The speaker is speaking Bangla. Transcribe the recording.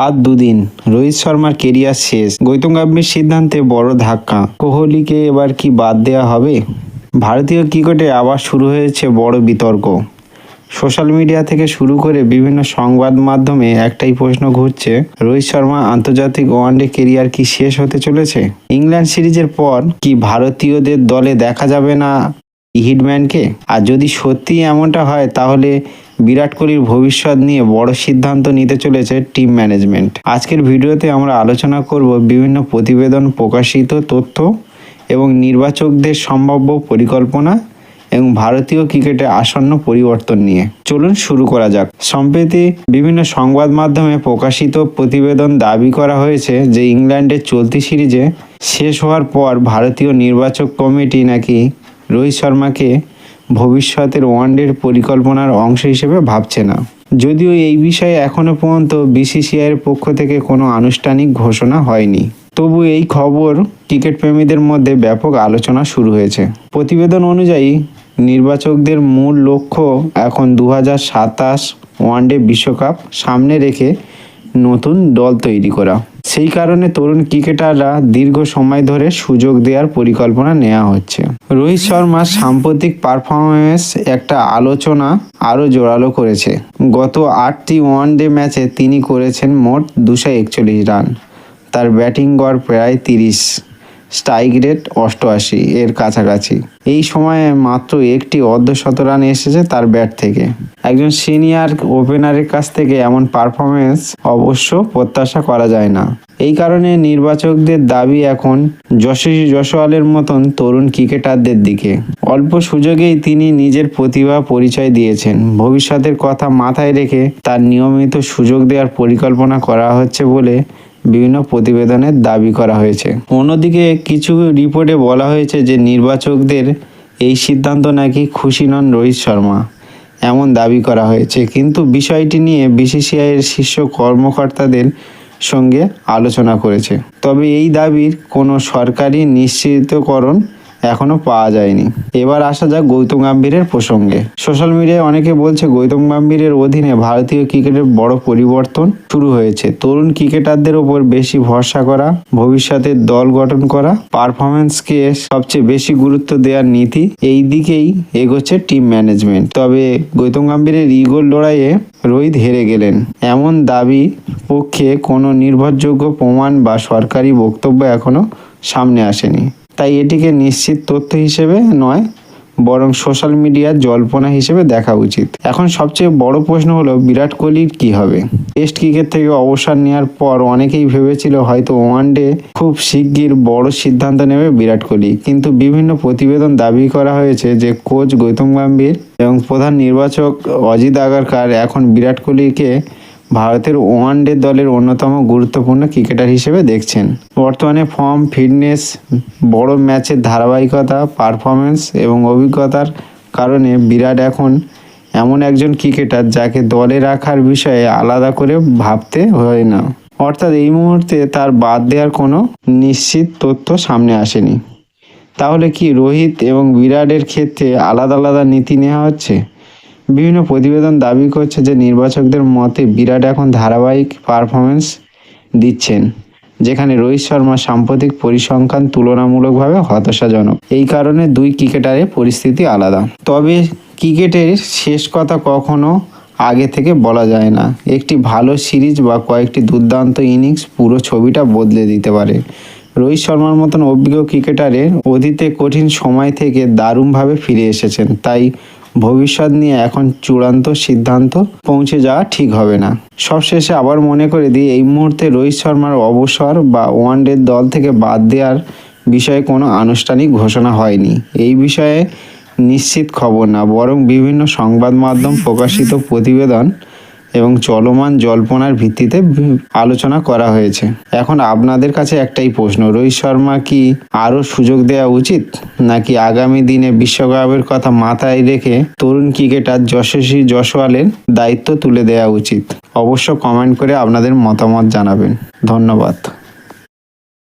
আর দুদিন রোহিত শর্মার কেরিয়ার শেষ। গৌতম গম্ভীর সিদ্ধান্তে বড় ধাক্কা। কোহলিকে এবার কি বাদ দেওয়া হবে? ভারতীয় ক্রিকেটে আবার শুরু হয়েছে বড় বিতর্ক। সোশ্যাল মিডিয়া থেকে শুরু করে বিভিন্ন সংবাদ মাধ্যমে একটাই প্রশ্ন ঘুরছে, রোহিত শর্মা আন্তর্জাতিক ওয়ানডে কেরিয়ার কি শেষ হতে চলেছে? ইংল্যান্ড সিরিজের পর কি ভারতীয়দের দলে দেখা যাবে না হিটম্যানকে? আর যদি সত্যি এমনটা হয় তাহলে বিরাট কোহলির ভবিষ্যৎ নিয়ে বড় সিদ্ধান্ত নিতে চলেছে টিম ম্যানেজমেন্ট। আজকের ভিডিওতে আমরা আলোচনা করব বিভিন্ন প্রতিবেদন, প্রকাশিত তথ্য এবং নির্বাচকদের সম্ভাব্য পরিকল্পনা এবং ভারতীয় ক্রিকেটে আসন্ন পরিবর্তন নিয়ে। চলুন শুরু করা যাক। সম্প্রতি বিভিন্ন সংবাদ মাধ্যমে প্রকাশিত প্রতিবেদন দাবি করা হয়েছে যে ইংল্যান্ডের চলতি সিরিজে শেষ হওয়ার পর ভারতীয় নির্বাচক কমিটি নাকি রোহিত শর্মাকে ভবিষ্যতের ওয়ানডের পরিকল্পনার অংশ হিসেবে ভাবছে না। যদিও এই বিষয়ে এখনও পর্যন্ত বিসিসিআইয়ের পক্ষ থেকে কোনো আনুষ্ঠানিক ঘোষণা হয়নি, তবু এই খবর ক্রিকেট প্রেমীদের মধ্যে ব্যাপক আলোচনা শুরু হয়েছে। প্রতিবেদন অনুযায়ী নির্বাচকদের মূল লক্ষ্য এখন 2027 ওয়ানডে বিশ্বকাপ সামনে রেখে নতুন দল তৈরি করা। সেই কারণে তরুণ ক্রিকেটাররা দীর্ঘ সময় ধরে সুযোগ দেওয়ার পরিকল্পনা নেওয়া হচ্ছে। রোহিত শর্মার সাম্প্রতিক পারফরমেন্স একটা আলোচনা আরও জোরালো করেছে। গত 8টি ওয়ানডে ম্যাচে তিনি করেছেন মোট 241 রান। তার ব্যাটিং গড় প্রায় 30, স্ট্রাইক রেট 88 এর কাছাকাছি। এই সময়ে মাত্র একটি অর্ধশত রান এসেছে তার ব্যাট থেকে। একজন সিনিয়র ওপেনারের কাছ থেকে এমন পারফরমেন্স অবশ্য প্রত্যাশা করা যায় না। এই কারণে নির্বাচকদের দাবি এখন যশস্বী জয়সওয়ালের মতন তরুণ ক্রিকেটারদের দিকে। অল্প সুযোগেই তিনি নিজের প্রতিভা পরিচয় দিয়েছেন। ভবিষ্যতের কথা মাথায় রেখে তার নিয়মিত সুযোগ দেওয়ার পরিকল্পনা করা হচ্ছে বলে বিভিন্ন প্রতিবেদনে দাবি করা হয়েছে। অন্যদিকে কিছু রিপোর্টে বলা হয়েছে যে নির্বাচকদের এই সিদ্ধান্ত নাকি খুশি নন রোহিত শর্মা, এমন দাবি করা হয়েছে। কিন্তু বিষয়টি নিয়ে বিসিসিআইয়ের শীর্ষ কর্মকর্তাদের সঙ্গে আলোচনা করেছে। তবে এই দাবির কোনো সরকারি নিশ্চিতকরণ এখনও পাওয়া যায়নি। এবার আসা যাক গৌতম গম্ভীরের প্রসঙ্গে। সোশ্যাল মিডিয়ায় অনেকে বলছে গৌতম গম্ভীরের অধীনে ভারতীয় ক্রিকেটের বড় পরিবর্তন শুরু হয়েছে। তরুণ ক্রিকেটারদের ওপর বেশি ভরসা করা, ভবিষ্যতের দল গঠন করা, পারফরমেন্সকে সবচেয়ে বেশি গুরুত্ব দেওয়ার নীতি, এই দিকেই এগোচ্ছে টিম ম্যানেজমেন্ট। তবে গৌতম গম্ভীরের ইগোর লড়াইয়ে রোহিত হেরে গেলেন এমন দাবি পক্ষে কোনো নির্ভরযোগ্য প্রমাণ বা সরকারি বক্তব্য এখনও সামনে আসেনি। তাই এটিকে নিশ্চিত তথ্য হিসেবে নয়, বরং সোশ্যাল মিডিয়ার জল্পনা হিসেবে দেখা উচিত। এখন সবচেয়ে বড় প্রশ্ন হলো বিরাট কোহলির কী হবে? টেস্ট ক্রিকেট থেকে অবসর নেওয়ার পর অনেকেই ভেবেছিল হয়তো ওয়ানডে খুব শিগগির বড় সিদ্ধান্ত নেবে বিরাট কোহলি। কিন্তু বিভিন্ন প্রতিবেদন দাবি করা হয়েছে যে কোচ গৌতম গম্ভীর এবং প্রধান নির্বাচক অজিত আগারকার এখন বিরাট কোহলিকে ভারতের ওয়ানডে দলের অন্যতম গুরুত্বপূর্ণ ক্রিকেটার হিসেবে দেখছেন। বর্তমানে ফর্ম, ফিটনেস, বড় ম্যাচের ধারাবাহিকতা, পারফরমেন্স এবং অভিজ্ঞতার কারণে বিরাট এখন এমন একজন ক্রিকেটার যাকে দলে রাখার বিষয়ে আলাদা করে ভাবতে হয় না। অর্থাৎ এই মুহূর্তে তার বাদ দেওয়ার কোনো নিশ্চিত তথ্য সামনে আসেনি। তাহলে কি রোহিত এবং বিরাটের ক্ষেত্রে আলাদা আলাদা নীতি নেওয়া হচ্ছে? বিভিন্ন প্রতিবেদন দাবি করছে যে নির্বাচকদের মতে বিরাট এখন ধারাবাহিক পারফরমেন্স দিচ্ছেন, যেখানে রোহিত শর্মার সাম্প্রতিক পরিসংখ্যান তুলনামূলকভাবে হতাশাজনক। এই কারণে দুই ক্রিকেটারের পরিস্থিতি আলাদা। তবে ক্রিকেটের শেষ কথা কখনো আগে থেকে বলা যায় না। একটি ভালো সিরিজ বা কয়েকটি দুর্দান্ত ইনিংস পুরো ছবিটা বদলে দিতে পারে। রোহিত শর্মার মতন অভিজ্ঞ ক্রিকেটারের অতীতে কঠিন সময় থেকে দারুণভাবে ফিরে এসেছেন। তাই ভবিষ্যৎ নিয়ে এখন চূড়ান্ত সিদ্ধান্ত পৌঁছে যাওয়া ঠিক হবে না। সবশেষে আবার মনে করে দিই, এই মুহূর্তে রোহিত শর্মার অবসর বা ওয়ানডের দল থেকে বাদ দেওয়ার বিষয়ে কোনো আনুষ্ঠানিক ঘোষণা হয়নি। এই বিষয়ে নিশ্চিত খবর না, বরং বিভিন্ন সংবাদ মাধ্যম প্রকাশিত প্রতিবেদন এবং চলমান জল্পনার ভিত্তিতে আলোচনা করা হয়েছে। এখন আপনাদের কাছে একটাই প্রশ্ন, রোহিত শর্মা কি আরও সুযোগ দেওয়া উচিত, নাকি আগামী দিনে বিশ্বকাপের কথা মাথায় রেখে তরুণ ক্রিকেটার যশস্বী জয়সওয়ালের দায়িত্ব তুলে দেওয়া উচিত? অবশ্য কমেন্ট করে আপনাদের মতামত জানাবেন। ধন্যবাদ।